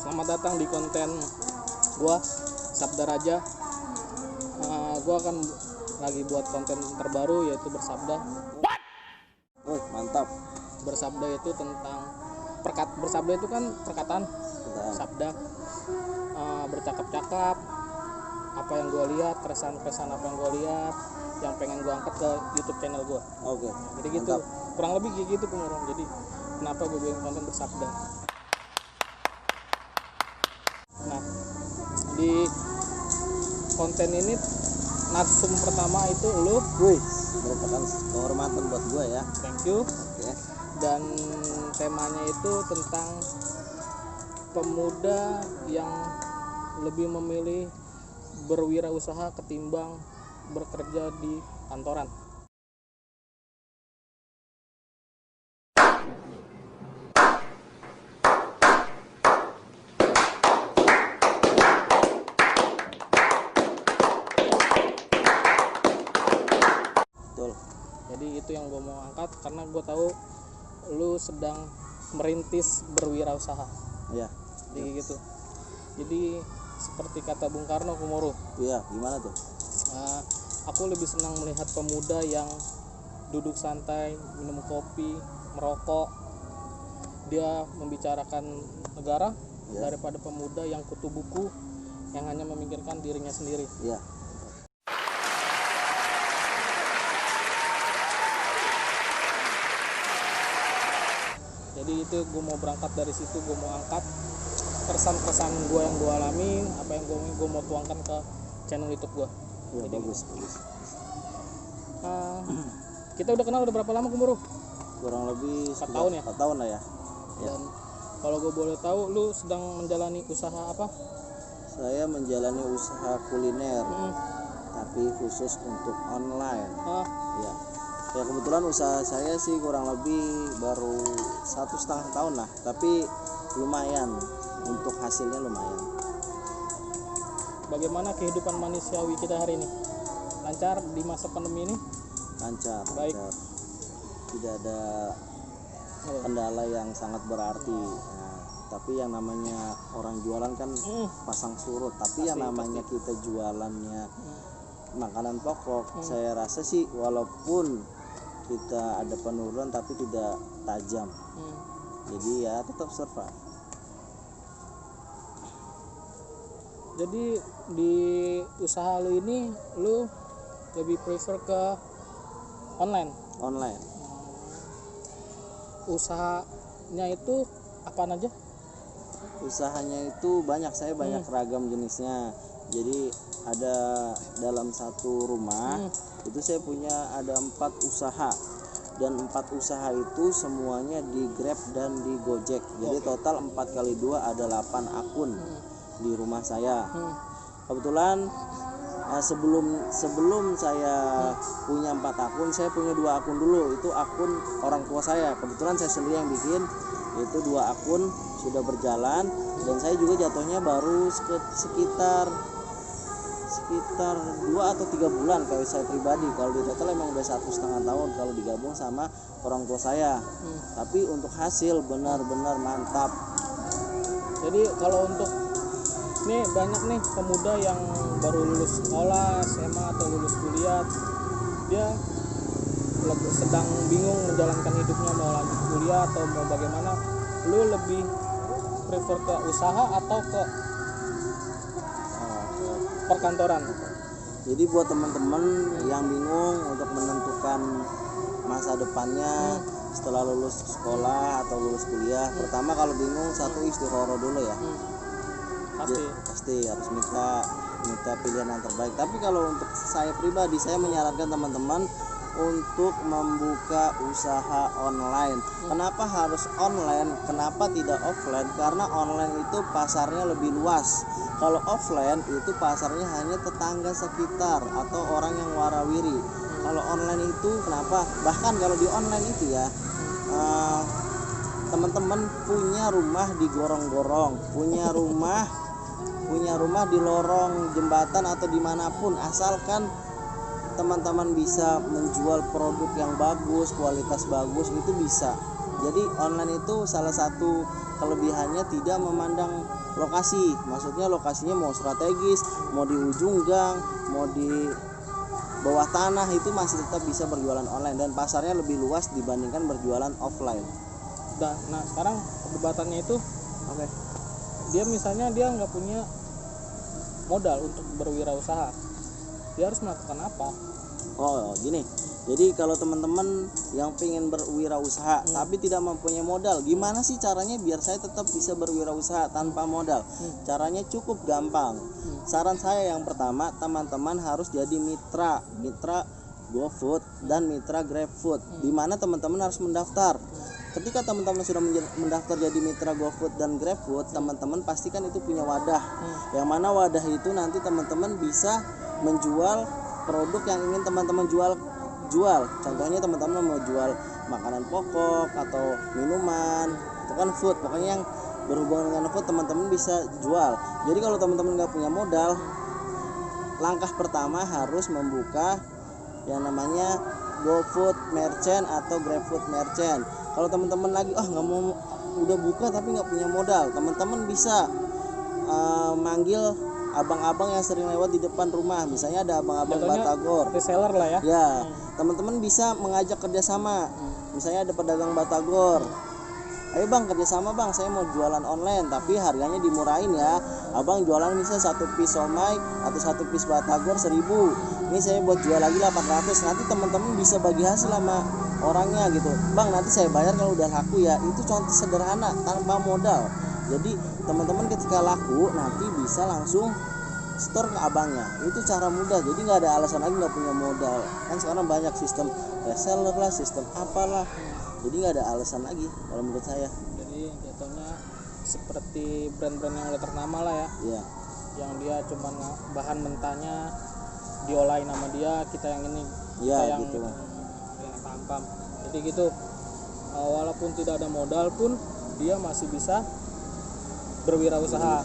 Selamat datang di konten gua Sabda Raja. Gua akan lagi buat konten terbaru yaitu bersabda. Mantap. Bersabda itu tentang bersabda itu kan perkataan, sabda, bercakap-cakap apa yang gua lihat, keresahan apa yang gua lihat, yang pengen gua angkat ke YouTube channel gua. Oke. Jadi gitu, kurang lebih kayak gitu Kumurung. Jadi kenapa gue bikin konten bersabda? Nah, di konten ini narsum pertama itu lu, Merupakan kehormatan buat gue ya. thank you. Oke. Dan temanya itu tentang pemuda yang lebih memilih berwirausaha ketimbang bekerja di kantoran. Betul. Jadi itu yang gue mau angkat karena gue tahu lu sedang merintis berwirausaha. Iya. Jadi gitu. Jadi seperti kata Bung Karno Kumoro, Iya, gimana tuh? aku lebih senang melihat pemuda yang duduk santai, minum kopi, merokok, dia membicarakan negara daripada pemuda yang kutu buku yang hanya memikirkan dirinya sendiri. Iya. Jadi itu gue mau berangkat dari situ, gue mau angkat keresahan gue yang gue alami, apa yang gue mau tuangkan ke channel YouTube gue. Iya, Jadi bagus. kita udah kenal udah berapa lama Kumuru? Kurang lebih 4 tahun ya? 4 tahun lah ya. Dan kalau gue boleh tahu, lu sedang menjalani usaha apa? Saya menjalani usaha kuliner, tapi khusus untuk online. Ya. Ya kebetulan usaha saya sih kurang lebih baru 1,5 tahun lah, tapi lumayan, untuk hasilnya lumayan. Bagaimana kehidupan manusiawi kita hari ini? Lancar di masa pandemi ini? Lancar. Baik. Tidak ada kendala yang sangat berarti. Nah, tapi yang namanya orang jualan kan pasang surut, tapi yang namanya kita jualannya makanan pokok, saya rasa sih walaupun kita ada penurunan tapi tidak tajam. Jadi ya tetap survive. Jadi di usaha lu ini lu lebih prefer ke online. Usahanya itu apa aja? Usahanya itu banyak, saya banyak ragam jenisnya. Jadi ada dalam satu rumah itu saya punya ada 4 usaha, dan 4 usaha itu semuanya di Grab dan di Gojek. Jadi total 4 kali 2 ada 8 akun di rumah saya. Kebetulan sebelum saya punya 4 akun, saya punya 2 akun dulu. Itu akun orang tua saya, kebetulan saya sendiri yang bikin. Itu 2 akun sudah berjalan, dan saya juga jatuhnya baru sekitar 2 atau 3 bulan kalau saya pribadi. Kalau di total emang udah 1,5 tahun kalau digabung sama orang tua saya. Tapi untuk hasil benar-benar mantap. Jadi kalau untuk nih banyak nih pemuda yang baru lulus sekolah SMA atau lulus kuliah, dia sedang bingung menjalankan hidupnya, mau lanjut kuliah atau mau bagaimana. Lu lebih prefer ke usaha atau ke perkantoran? Jadi buat teman-teman yang bingung untuk menentukan masa depannya setelah lulus sekolah atau lulus kuliah, pertama kalau bingung satu istikharah dulu ya. Pasti harus minta pilihan yang terbaik. Tapi kalau untuk saya pribadi, saya menyarankan teman-teman untuk membuka usaha online. Kenapa harus online? Kenapa tidak offline? Karena online itu pasarnya lebih luas. Kalau offline itu pasarnya hanya tetangga sekitar atau orang yang warawiri. Kalau online itu kenapa? Bahkan kalau di online itu ya, teman-teman punya rumah di gorong-gorong, punya rumah di lorong jembatan atau dimanapun, asalkan teman-teman bisa menjual produk yang bagus, kualitas bagus, itu bisa. Jadi online itu salah satu kelebihannya tidak memandang lokasi. Maksudnya lokasinya mau strategis, mau di ujung gang, mau di bawah tanah, itu masih tetap bisa berjualan online dan pasarnya lebih luas dibandingkan berjualan offline. Nah sekarang perdebatannya itu, Oke. dia misalnya dia nggak punya modal untuk berwirausaha, dia harus melakukan apa? Oh gini, jadi kalau teman-teman yang pengen berwirausaha tapi tidak mempunyai modal, gimana sih caranya biar saya tetap bisa berwirausaha tanpa modal? Caranya cukup gampang. Saran saya yang pertama, teman-teman harus jadi mitra GoFood dan mitra GrabFood, di mana teman-teman harus mendaftar. Ketika teman-teman sudah mendaftar jadi mitra GoFood dan GrabFood, teman-teman pastikan itu punya wadah. Yang mana wadah itu nanti teman-teman bisa menjual produk yang ingin teman-teman jual. Contohnya teman-teman mau jual makanan pokok atau minuman, itu kan food, pokoknya yang berhubungan dengan food teman-teman bisa jual. Jadi kalau teman-teman nggak punya modal, langkah pertama harus membuka yang namanya GoFood Merchant atau GrabFood Merchant. Kalau teman-teman lagi nggak mau, udah buka tapi nggak punya modal, teman-teman bisa manggil abang-abang yang sering lewat di depan rumah. Misalnya ada abang-abang Batagor, reseller lah ya. Ya, teman-teman bisa mengajak kerjasama. Misalnya ada pedagang Batagor, ayo bang kerjasama bang, saya mau jualan online tapi harganya dimurahin ya. Abang jualan misalnya 1 piece somai atau 1 piece Batagor 1000, ini saya buat jual lagi 800. Nanti teman-teman bisa bagi hasil sama orangnya gitu. Bang nanti saya bayar kalau udah laku ya. Itu contoh sederhana tanpa modal. Jadi teman-teman ketika laku nanti bisa langsung store ke abangnya. Itu cara mudah, jadi nggak ada alasan lagi nggak punya modal. Kan sekarang banyak sistem reseller lah, sistem apalah, jadi nggak ada alasan lagi kalau menurut saya. Jadi jatuhnya seperti brand-brand yang udah ternama lah ya. Iya. Yang dia cuma bahan mentahnya diolahin sama dia, kita yang ini, Iya kita yang gitu. Ya, paham. Jadi gitu, walaupun tidak ada modal pun dia masih bisa berwirausaha.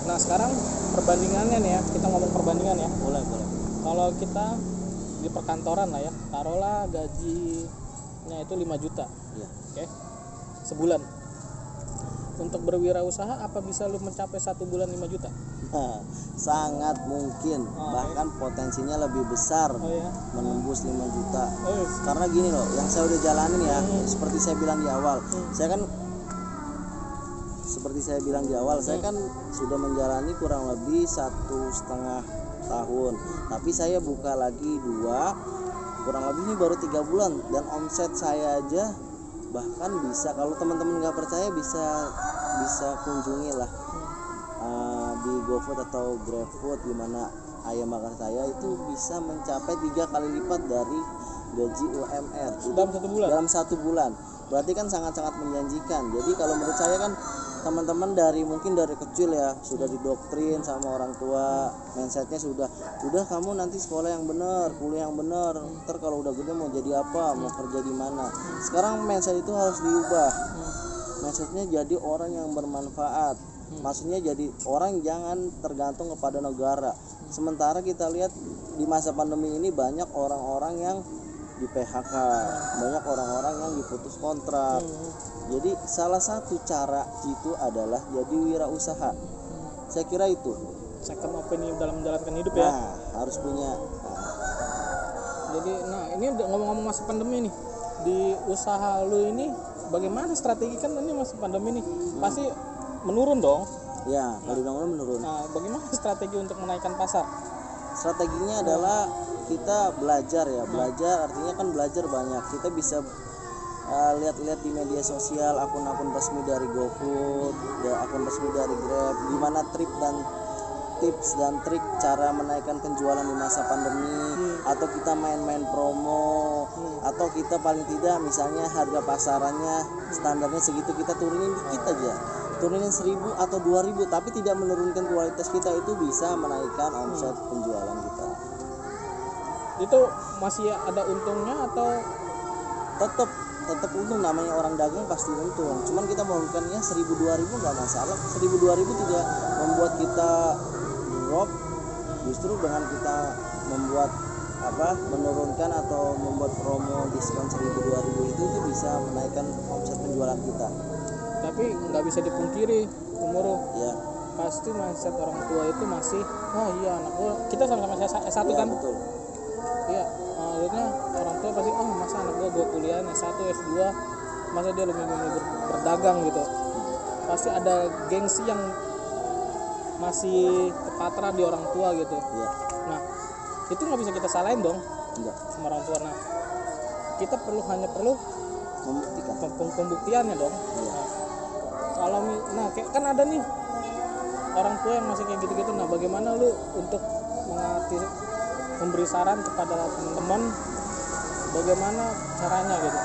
Nah sekarang perbandingannya nih ya, kita ngomong perbandingan ya. Boleh. Kalau kita di perkantoran lah ya, taruhlah gajinya itu 5 juta, Iya. oke, sebulan. Untuk berwirausaha apa bisa lu mencapai 1 bulan 5 juta? Nah, sangat mungkin, bahkan potensinya lebih besar menembus 5 juta. Karena gini loh, yang saya udah jalanin ya, seperti saya bilang di awal, saya kan sudah menjalani kurang lebih 1,5 tahun. Tapi saya buka lagi 2, kurang lebih ini baru 3 bulan, dan omset saya aja bahkan bisa, kalau teman-teman nggak percaya bisa kunjungi lah di GoFood atau GrabFood, di mana ayam bakar saya itu bisa mencapai 3 kali lipat dari gaji UMR dalam 1 bulan. Berarti kan sangat-sangat menjanjikan. Jadi kalau menurut saya kan teman-teman mungkin dari kecil ya sudah didoktrin sama orang tua, mindsetnya udah kamu nanti sekolah yang benar, kuliah yang benar, ntar kalau udah gede mau jadi apa, mau kerja di mana. Sekarang mindset itu harus diubah. Mindsetnya jadi orang yang bermanfaat. Maksudnya jadi orang jangan tergantung kepada negara. Sementara kita lihat di masa pandemi ini banyak orang-orang yang di PHK, banyak orang-orang yang diputus kontrak. Jadi salah satu cara itu adalah jadi wirausaha. Saya kira itu. Second opinion dalam menjalankan hidup ya. Harus punya. Jadi ini ngomong-ngomong masa pandemi nih, di usaha lu ini bagaimana strategi, kan ini masa pandemi nih pasti menurun dong. Ya, kalau dibilang menurun. Nah, bagaimana strategi untuk menaikkan pasar? Strateginya adalah kita belajar ya. Belajar artinya kan belajar banyak. Kita bisa lihat-lihat di media sosial akun-akun resmi dari GoFood, akun resmi dari Grab, gimana tips dan trik cara menaikkan penjualan di masa pandemi. Atau kita main-main promo, atau kita paling tidak misalnya harga pasarannya standarnya segitu, kita turunin dikit aja, turunin 1.000 atau 2.000, tapi tidak menurunkan kualitas kita, itu bisa menaikkan omset penjualan kita. Itu masih ada untungnya atau tetap untung? Namanya orang dagang pasti untung, cuman kita melakukannya 1.000-2.000 nggak masalah. 1.000-2.000 tidak membuat kita drop, justru dengan kita membuat menurunkan atau membuat promo diskon 1000 2000 itu bisa menaikkan omset penjualan kita. Tapi nggak bisa dipungkiri Gemuruh, Ya, pasti mindset orang tua itu masih, oh iya anak gua, kita sama-sama S1 ya kan. betul. Iya, maksudnya orang tua pasti, oh masa anak gua kuliah S1 S2 masa dia lebih memilih berdagang gitu. Pasti ada gengsi yang masih terpatras di orang tua gitu. Iya, Nah itu nggak bisa kita salahin dong enggak sama orang tua. Nah kita hanya perlu membuktikan. pembuktiannya dong. Iya. Kalau kayak kan ada nih orang tua yang masih kayak gitu-gitu. Nah bagaimana lu untuk memberi saran kepada teman-teman bagaimana caranya gitu?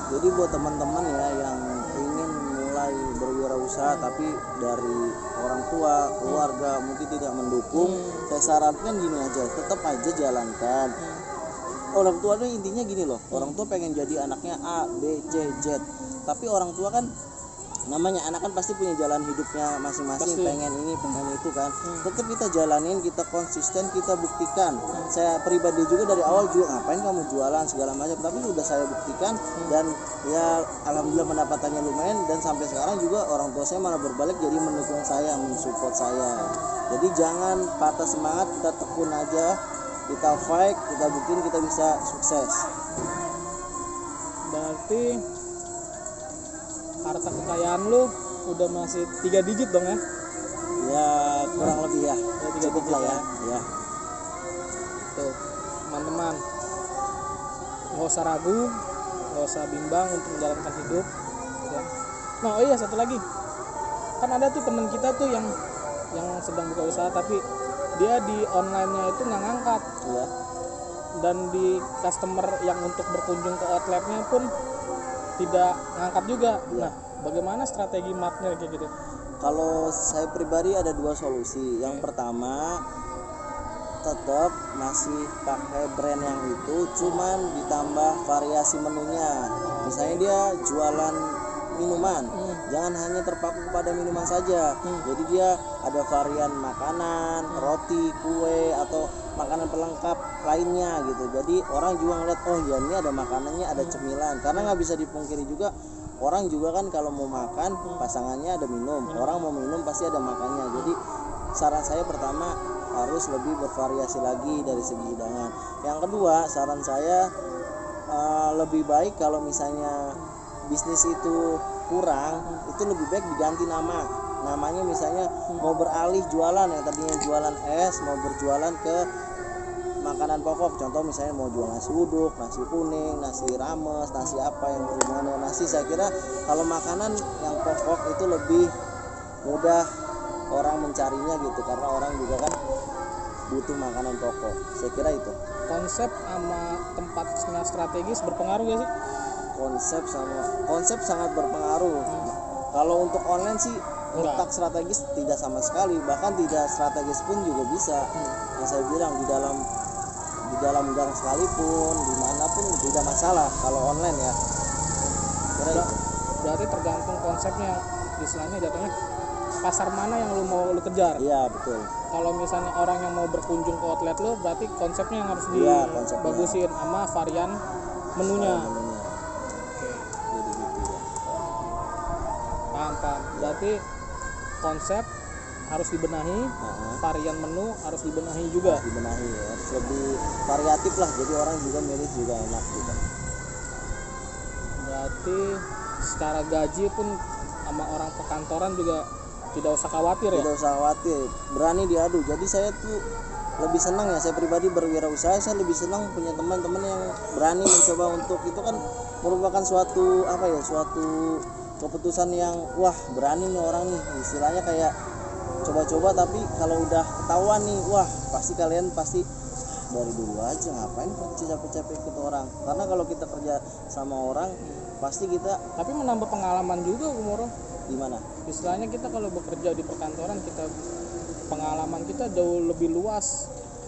Jadi buat teman-teman ya yang ingin mulai berwirausaha tapi dari orang tua, keluarga mungkin tidak mendukung, saya sarankan gini aja, tetap aja jalankan. Orang tua itu intinya gini loh, orang tua pengen jadi anaknya A, B, C, Z. Tapi orang tua kan namanya anak kan pasti punya jalan hidupnya masing-masing, Pasti. pengen ini pengen itu kan. Tetap kita jalanin, kita konsisten, kita buktikan. Saya pribadi juga dari awal juga ngapain kamu jualan segala macam, tapi udah saya buktikan dan ya alhamdulillah pendapatannya lumayan, dan sampai sekarang juga orang tua saya malah berbalik jadi mendukung saya, mensupport saya. Jadi jangan patah semangat, kita tekun aja, kita fight, kita buktiin kita bisa sukses. Berarti harta kekayaan lu udah masih 3 digit dong ya? Ya kurang lebih ya, Ya, 3 cukup digit lah ya. Ya. Tuh teman-teman, nggak usah ragu, nggak usah bimbang untuk menjalankan hidup ya. Nah oh iya satu lagi, kan ada tuh teman kita tuh yang sedang buka usaha tapi dia di online-nya itu nggak ngangkat, Ya. dan di customer yang untuk berkunjung ke outletnya pun tidak ngangkat juga. Nah bagaimana strategi marketnya kayak gitu? Kalau saya pribadi ada dua solusi. Yang pertama, tetap masih pakai brand yang itu, cuman ditambah variasi menunya. Misalnya dia jualan minuman, jangan hanya terpaku kepada minuman saja. Jadi dia ada varian makanan, roti, kue, atau makanan pelengkap lainnya gitu. Jadi orang juga ngeliat, oh ya ini ada makanannya, ada cemilan. Karena nggak bisa dipungkiri juga, orang juga kan kalau mau makan pasangannya ada minum, orang mau minum pasti ada makannya. Jadi saran saya pertama harus lebih bervariasi lagi dari segi hidangan. Yang kedua, saran saya lebih baik kalau misalnya bisnis itu kurang, itu lebih baik diganti namanya. Misalnya mau beralih jualan, yang tadinya jualan es mau berjualan ke makanan pokok, contoh misalnya mau jual nasi uduk, nasi kuning, nasi rames, nasi apa yang berhubungan dengan nasi. Saya kira kalau makanan yang pokok itu lebih mudah orang mencarinya gitu, karena orang juga kan butuh makanan pokok. Saya kira itu. Konsep sama tempatnya strategis berpengaruh gak sih? Konsep sangat berpengaruh. Kalau untuk online sih letak strategis tidak sama sekali, bahkan tidak strategis pun juga bisa. Yang saya bilang di dalam gang sekalipun, dimanapun tidak masalah kalau online ya. Berarti tergantung konsepnya, istilahnya jatuhnya pasar mana yang lu mau lu kejar. Iya betul. Kalau misalnya orang yang mau berkunjung ke outlet lu, berarti konsepnya yang harus Iya, konsepnya. dibagusin sama varian menunya. Jadi gitu ya. Paham. Berarti konsep harus dibenahi, varian menu harus dibenahi juga. Dibenahi ya. Harus lebih variatif lah, jadi orang juga milih juga enak gitu. Berarti secara gaji pun sama orang perkantoran juga tidak usah khawatir ya. Tidak usah khawatir, berani diadu. Jadi saya tuh lebih senang ya, saya pribadi berwirausaha, saya lebih senang punya teman-teman yang berani mencoba untuk itu, kan merupakan suatu suatu keputusan yang wah berani nih orang nih, istilahnya kayak coba-coba, tapi kalau udah ketahuan nih wah kalian pasti dari dulu aja ngapain capek-capek ikut orang. Karena kalau kita kerja sama orang pasti kita Tapi menambah pengalaman juga Gumoro. gimana? Istilahnya kita kalau bekerja di perkantoran, pengalaman kita jauh lebih luas.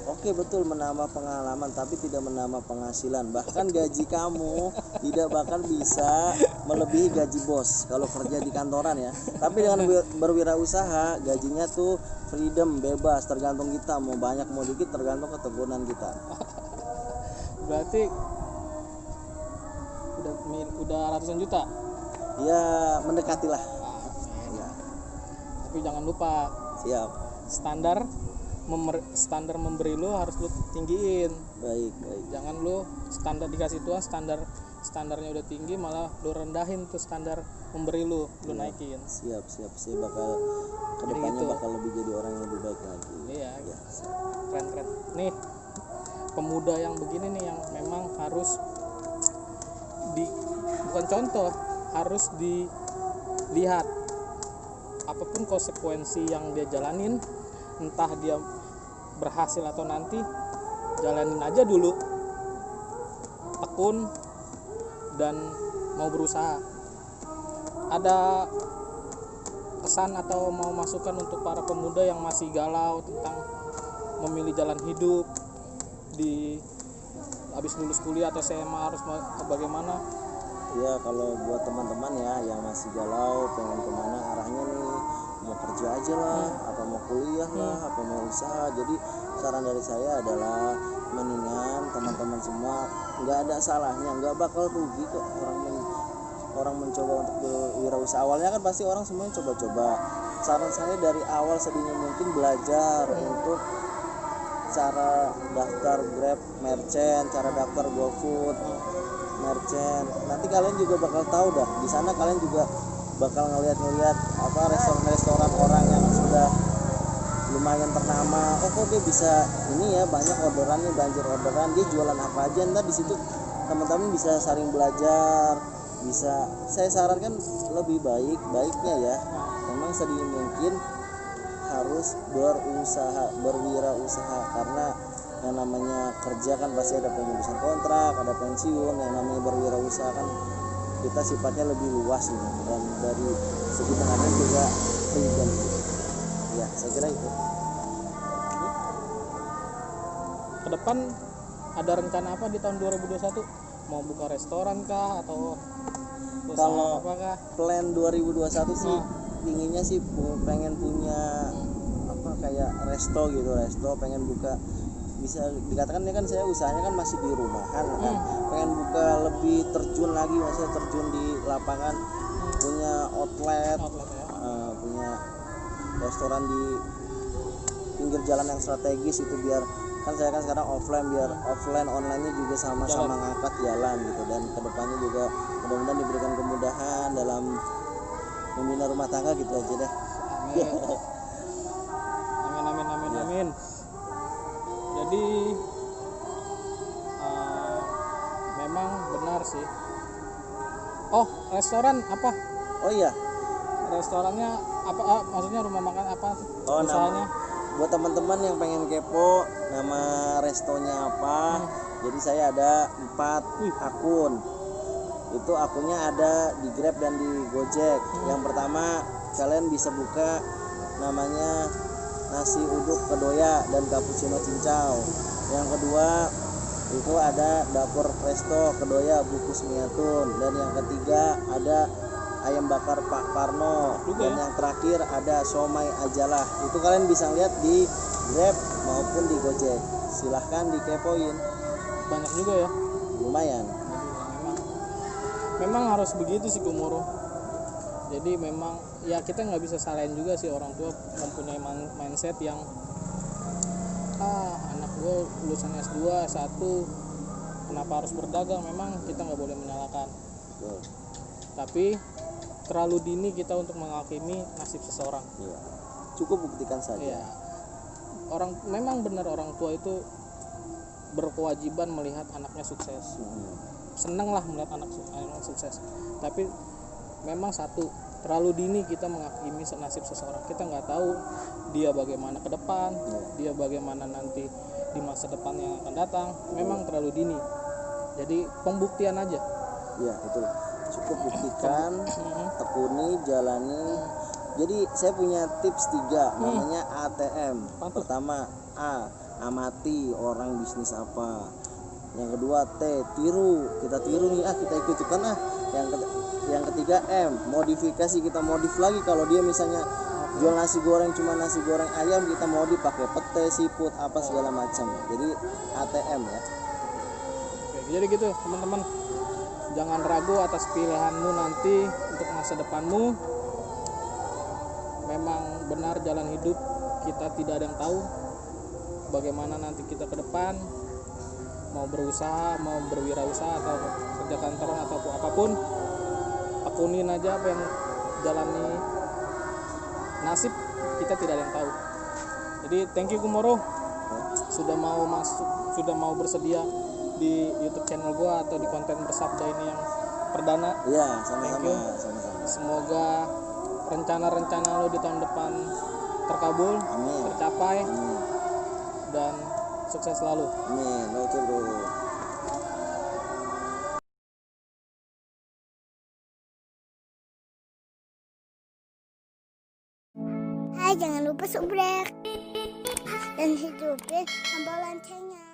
Oke betul, menambah pengalaman tapi tidak menambah penghasilan. Bahkan gaji kamu tidak bakal bisa melebihi gaji bos kalau kerja di kantoran ya. Tapi dengan berwirausaha gajinya tuh freedom, bebas, tergantung kita mau banyak mau dikit, tergantung ketekunan kita. Berarti udah ratusan juta. Ya mendekati lah. Ah, Ya, tapi jangan lupa siap. standar memberi lu harus lu tinggiin. Baik. Jangan lu standar dikasih Tuhan standarnya udah tinggi malah lu rendahin tuh standar memberi lu naikin. Siap. Saya bakal kedepannya gitu. bakal lebih jadi orang yang lebih baik lagi. Iya, Ya, keren. Nih pemuda yang begini nih yang memang harus bukan contoh, harus dilihat apapun konsekuensi yang dia jalanin, entah dia berhasil atau nanti, jalanin aja dulu, tekun dan mau berusaha. Ada pesan atau mau masukan untuk para pemuda yang masih galau tentang memilih jalan hidup di habis lulus kuliah atau SMA harus bagaimana? Ya, kalau buat teman-teman ya yang masih galau pengen kemana arahnya nih, mau kerja aja lah, apa mau kuliah lah, apa mau usaha. Jadi saran dari saya adalah mendingan teman-teman semua nggak ada salahnya, nggak bakal rugi kok orang mencoba untuk berwirausaha. Awalnya kan pasti orang semuanya coba-coba. Saran saya dari awal sedini mungkin belajar untuk cara daftar Grab merchant, cara daftar GoFood merchant. Nanti kalian juga bakal tahu dah. Di sana kalian juga bakal ngeliat apa restoran orang yang sudah lumayan ternama. Oh, kok dia bisa ini ya, banyak orderan nih, banjir orderan, dia jualan apa aja. Ntar di situ teman-teman bisa saling belajar. Saya sarankan lebih baiknya ya, memang sedini mungkin harus berwirausaha, karena yang namanya kerja kan pasti ada pemutusan kontrak, ada pensiun. Yang namanya berwirausaha kan kita sifatnya lebih luas nih, dan dari segi penghasilan juga freedom. Ya, saya kira itu. Ke depan ada rencana apa di tahun 2021? Mau buka restoran kah atau usaha Kalau apakah? plan 2021 sih inginnya sih pengen punya apa kayak resto, pengen buka. Bisa dikatakan ini kan saya usahanya kan masih di rumahan kan, pengen buka lebih terjun lagi, maksudnya terjun di lapangan, punya outlet Ya. Punya restoran di pinggir jalan yang strategis itu, biar kan saya kan sekarang offline, biar offline online-nya juga sama-sama ngangkat jalan gitu. Dan kedepannya juga mudah-mudahan diberikan kemudahan dalam membina rumah tangga gitu aja deh. Amin. Jadi memang benar sih. Oh, restoran apa? Oh iya, Restorannya apa? Maksudnya rumah makan apa? Oh, Usahanya? buat teman-teman yang pengen kepo nama restonya apa, jadi saya ada 4 akun. Itu akunnya ada di Grab dan di Gojek. Yang pertama kalian bisa buka namanya nasi uduk kedoya dan cappuccino cincau. Yang kedua itu ada dapur resto kedoya bukus miatun. Dan yang ketiga ada ayam bakar Pak Parno. Dan yang terakhir ada somai ajalah. Itu kalian bisa lihat di Grab maupun di Gojek. Silahkan dikepoin. Banyak juga ya. Lumayan. Memang harus begitu sih Kumuro. Jadi memang ya kita nggak bisa salahin juga sih orang tua mempunyai mindset yang anak gue lulusan S2 S1 kenapa harus berdagang. Memang kita nggak boleh menyalahkan. Betul. Tapi terlalu dini kita untuk menghakimi nasib seseorang. Iya. Cukup buktikan saja. Iya. Memang benar orang tua itu berkewajiban melihat anaknya sukses. Senang lah melihat anak sukses. Tapi memang terlalu dini kita menghakimi nasib seseorang. Kita nggak tahu dia bagaimana ke depan, dia bagaimana nanti di masa depan yang akan datang. Memang terlalu dini. Jadi pembuktian aja. Iya, betul. Cukup buktikan, tekuni, jalani. Jadi saya punya tips 3 namanya ATM. Pertama, amati orang bisnis apa. Yang kedua kita tiru nih, kita ikut-ikutan yang ketiga modifikasi, kita modif lagi. Kalau dia misalnya jual nasi goreng cuma nasi goreng ayam, kita modif pakai pete, siput, apa segala macam. Jadi ATM ya. Jadi gitu teman-teman, jangan ragu atas pilihanmu nanti untuk masa depanmu. Memang benar jalan hidup kita tidak ada yang tahu bagaimana nanti kita ke depan, mau berusaha, mau berwirausaha atau kerja kantoran ataupun apapun, akunin aja apa yang jalani nasib, kita tidak ada yang tahu. Jadi thank you Kumoro sudah mau bersedia di YouTube channel gua atau di konten Bersabda ini yang perdana. Iya, Thank you. sama-sama. Semoga rencana-rencana lo di tahun depan terkabul, Amin. tercapai, Amin. dan sukses selalu. Amin. Oke bro. Hai, jangan lupa subscribe dan hidupin tombol loncengnya.